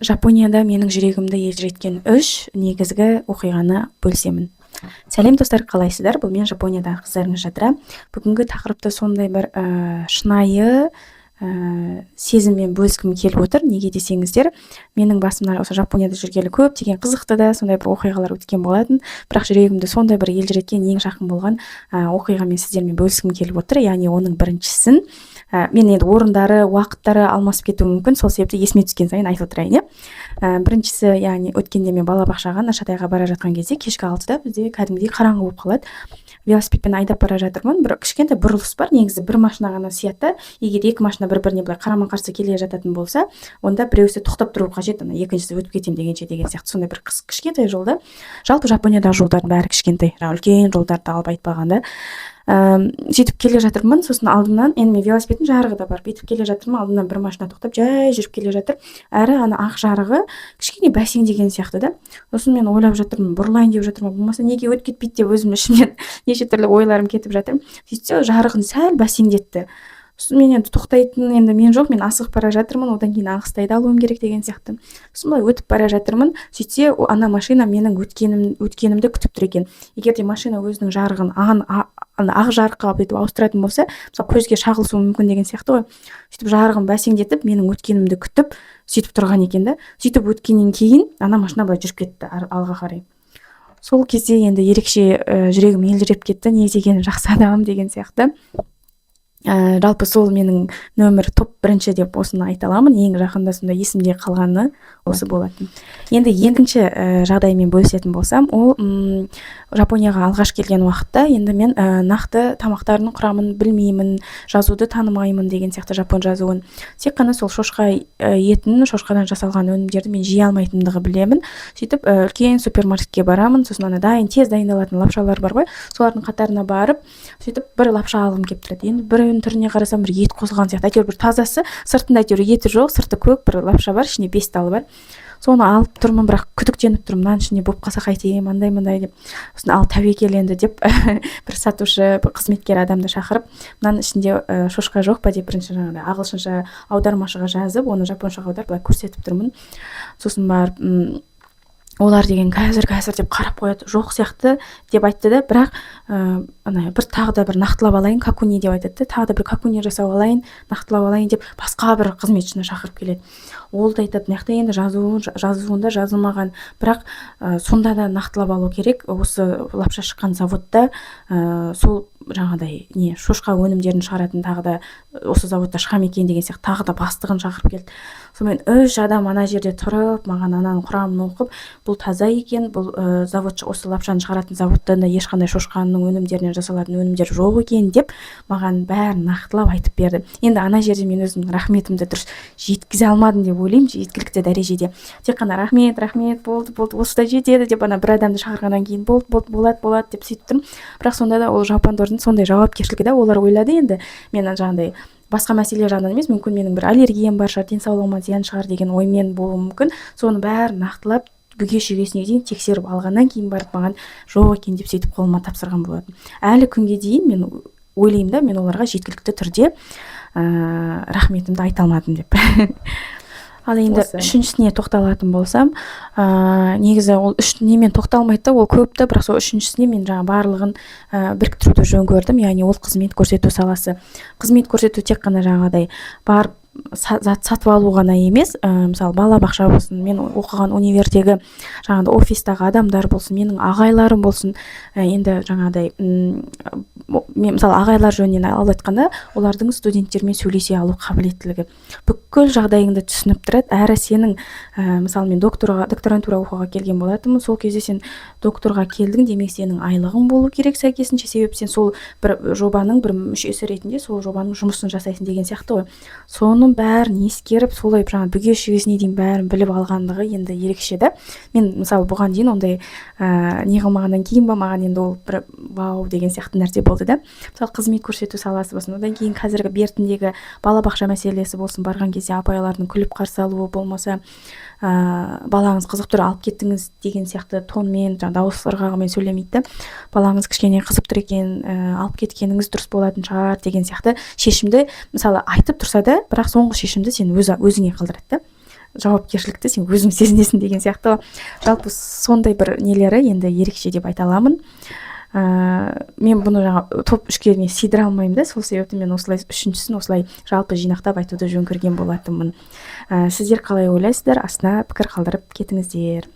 Жапонияда менің жүрегімді елжіреткен үш негізгі оқиғаны бөлісемін. Сәлем достар, қалайсыздар? Бұл мен Жапониядағы қыздарыңыз жадыра. Бүгінгі тақырыпты сондай бір шынайы сезіммен бөліскім келіп отыр. Неге десеңіздер, менің басымнан осы Жапонияда жүргелі көптеген қызықты да сондай бір оқиғалар өткен болатын. Бірақ жүрегімді сондай бір елжіреткен, ең жақын болған оқиғамен сіздермен бөліскім келіп отыр. Яғни оның біріншісін мен енді орындары, уақыттары алмасып кетуі мүмкін, сол себепті есіме түскен сайын айтып отырайын. Біріншісі, яғни өткенде мен балабақшаға Нашатайға бара жатқан кезде кешкі 6-да бізде кәдімгідей қараңғы болып қалады. Велосипедпен айдап бара жатырмын. Бір кішкентай бұрылыс бар. Негізі бір машина ғана сиятты. Егер екі машина бір-біріне былай қарама-қарсы келе жататын болса, онда біреусі тоқтап тұру қажет, екіншісі өтіп кетем дегенше деген сияқты сондай бір кішкентай жолда. Жалпы Жапониядағы жолдардың бәрі кішкентай, үлкен жолдарды алып айтпағанда. Сөйтіп келе жатырмын, сосын алдымнан, енді мен велосипедтің жарығы да бар, бүйтіп келе жатырмын, алдымнан бір машина тоқтап жай жүріп келе жатыр. Әрі ана ақ жарығы кішкене бәсеңдеген сияқты да. Сосын мен ойлап жатырмын, бұрылайын деп жатырмын, болмаса неге өтіп кетпейді деп өзім ішімнен неше түрлі ойларым кетіп жатыр. Сөйтсе жарығын сәл бәсеңдетті. Сосын мен енді тоқтайтын енді мен жоқ, мен асығып бара жатырмын, одан кейін Ағыстайды алуым керек деген сияқты. Сосын былай өтіп бара жатырмын, сөйтсе ана машина менің өткенімді күтіп тұр екен. Егер де машина өзінің жарығын ақ жарыққа бүйтіп ауыстыратын болса, мысалы көзге шағылысуы мүмкін деген сияқты ғой. Сөйтіп жарығын бәсеңдетіп, менің өткенімді күтіп, сөйтіп тұрған екен да. Сөйтіп өткеннен кейін ана машина былай жүріп кетті алға қарай. Сол кезде енді ерекше жүрегім елжіреп кетті, не деген жақсы адам деген сияқты. Жалпы сол менің нөмір топ бірінші деп осыны айта аламын. Ең жақында сонда есімде қалғаны осы болатын. Енді екінші жағдаймен бөлісетін болсам, ол Жапонияға алғаш келген уақытта енді мен нақты тамақтарының құрамын білмеймін, жазуды танымаймын деген сияқты жапон жазуын. Тек қана сол шошқа етін, шошқадан жасалған өнімдерді мен жей алмайтындығы білемін. Сөйтіп үлкен супермаркетке барамын, сосын ана тез дайындалатын лапшалар бар ғой, солардың қатарына барып, сөйтіп бір лапша алғым келіп тұрады. Енді бір түріне қарасам бір ет қосылған сияқты, әйтеуір бір тазасы, сыртында әйтеуір еті жоқ, сырты көк бір лапша бар, ішіне 5 талы бар. Соны алып тұрмын, бірақ күдіктеніп тұрмын, мынаның ішінде болып қалса қайтейін, андай деп. Сосын ал тәуекел енді деп бір сатушы, қызметкер адамды шақырып, мынаның ішінде шошқа жоқ па деп бірінші жаңағыдай ағылшынша аудармашыға жазып, оны жапоншаға аударып былай көрсетіп тұрмын. Сосын барып олар деген қазір деп қарап қояды, жоқ сияқты деп айтты да, бірақ бір тағы да бір нақтылап алайын, какуни деп айтады, тағы да бір какуни жасап алайын, нақтылап алайын деп басқа бір қызметшіні шақырып келеді. Ол да айтады, мына жақта енді жазуында жазылмаған, бірақ сонда да нақтылап алу керек. Осы лапша шыққан заводта сол жаңағыдай шошқа өнімдерін шығаратын тағы да осы заводта шығам екен деген сияқты тағы да бастығын шақырып келді. Сонымен 3 адам ана жерде тұрып, маған ананың құрамын оқып, бұл таза екен, бұл заводшы осы лапшаны шығаратын заводта да ешқандай шошқаның өнімдерінен жасалатын өнімдер жоқ екен деп маған бәрін нақтылап айтып берді. Енді ана жерде мен өзімнің рахметімді дұрыс жеткізе алмадым деп ойлаймын, жеткілікті дәрежеде. Тек қана рахмет, болды, осы да жетеді деп ана бір адамды шақырғаннан кейін болады деп сөйтіп тұрмын. Бірақ сонда да ол жапондардың сондай жауапкершілігі да, олар ойлады енді мен жаңағыдай басқа мәселе жағынан емес, мүмкін менің бір аллергиям бар шығар, денсаулығыма зиян шығар деген оймен болуы мүмкін. Соны бәрін нақтылап бүге-шүгесіне дейін тексеріп алғаннан кейін барып маған жоқ екен деп сөйтіп қолыма тапсырған болатын. Әлі күнге дейін мен ойлаймын да, мен оларға жеткілікті түрде рахметімді айта алмадым деп. Ал енді үшіншісіне тоқталатын болсам, негізі ол немен тоқталмайды, ол көпті, бірақ сол үшіншісіне мен жаңа барлығын біріктіруді жөн көрдім, яғни ол қызмет көрсету саласы. Қызмет көрсету тек қана жаңағыдай бар зат сатып алу ғана емес, мысалы балабақша болсын, мен оқыған универдегі жаңағыдай офистағы адамдар болсын, менің ағайларым болсын, енді жаңағыдай мен мысалы ағайлар жөнінен алып айтқанда, олардың студенттермен сөйлесе алу қабілеттілігі бүкіл жағдайыңды түсініп тұрады. Әрі сенің мысалы мен докторантура оқуға келген болатынмын, сол кезде сен докторға келдің, демек сенің айлығың болу керек сәйкесінше, себебі сен сол бір жобаның бір мүшесі ретінде сол жобаның жұмысын жасайсың деген сияқты ғой. Соның бәрін ескеріп, солай жаңа бүге-шүгесіне дейін бәрін біліп алғандығы енді ерекше да. Мен мысалы бұған дейін ондай не қылмағаннан кейін ба, маған енді ол бір вау деген сияқты нәрсе болды да. Мысалы қызмет көрсету саласы болсын, одан кейін қазіргі Бертіндегі балабақша мәселесі болсын, барған кезде апайлардың күліп қарсы алуы болмаса, балаңыз қызық тұр алып кеттіңіз деген сияқты тонмен, дауыс ырғағымен сөйлемейді. Балаңыз кішкене қызып тұр екен, алып кеткеніңіз дұрыс болатын шығар деген сияқты шешімді мысалы айтып тұрса да, бірақ соңғы шешімді сен өзіңе қалдырады. жауапкершілікті сен өзің сезінесің деген сияқты. Жалпы сондай бір нелері енді ерекше деп айта аламын. Мен бұны жаңа топ үшке мен сыйдыра алмаймын да, сол себепті мен осылай үшіншісін осылай жалпы жинақтап айтуды жөн көрген болатынмын. Сіздер қалай ойлайсыздар? Астына пікір қалдырып кетіңіздер.